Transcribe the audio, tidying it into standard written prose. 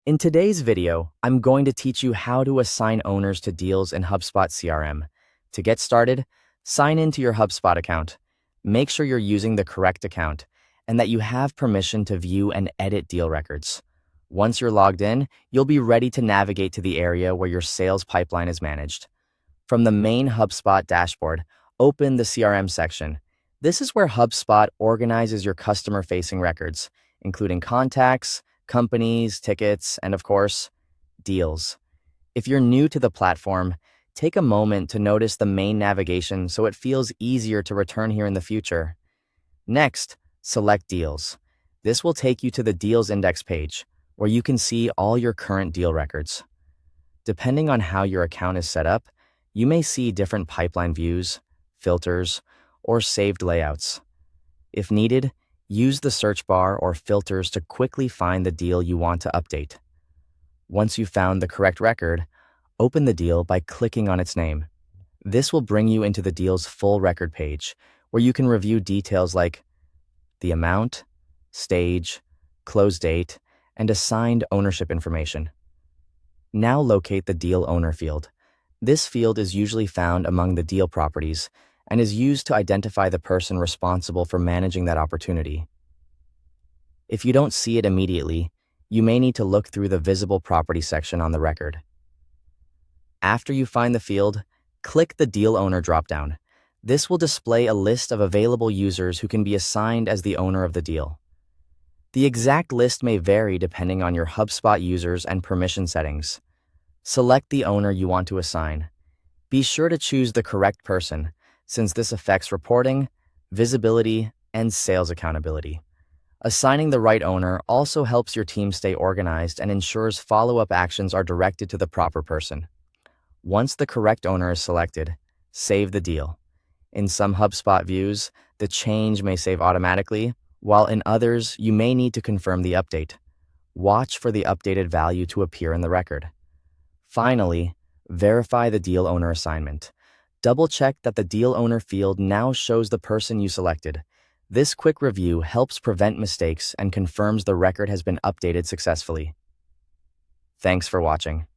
In today's video, I'm going to teach you how to assign owners to deals in HubSpot CRM. To get started, sign into your HubSpot account. Make sure you're using the correct account and that you have permission to view and edit deal records. Once you're logged in, you'll be ready to navigate to the area where your sales pipeline is managed. From the main HubSpot dashboard, open the CRM section. This is where HubSpot organizes your customer-facing records, including contacts, companies, tickets, and of course, deals. If you're new to the platform, take a moment to notice the main navigation so it feels easier to return here in the future. Next, select Deals. This will take you to the Deals Index page, where you can see all your current deal records. Depending on how your account is set up, you may see different pipeline views, filters, or saved layouts. If needed, use the search bar or filters to quickly find the deal you want to update. Once you've found the correct record, open the deal by clicking on its name. This will bring you into the deal's full record page, where you can review details like the amount, stage, close date, and assigned ownership information. Now locate the deal owner field. This field is usually found among the deal properties and is used to identify the person responsible for managing that opportunity. If you don't see it immediately, you may need to look through the visible property section on the record. After you find the field, click the Deal Owner dropdown. This will display a list of available users who can be assigned as the owner of the deal. The exact list may vary depending on your HubSpot users and permission settings. Select the owner you want to assign. Be sure to choose the correct person, since this affects reporting, visibility, and sales accountability. Assigning the right owner also helps your team stay organized and ensures follow-up actions are directed to the proper person. Once the correct owner is selected, save the deal. In some HubSpot views, the change may save automatically, while in others, you may need to confirm the update. Watch for the updated value to appear in the record. Finally, verify the deal owner assignment. Double-check that the deal owner field now shows the person you selected. This quick review helps prevent mistakes and confirms the record has been updated successfully. Thanks for watching.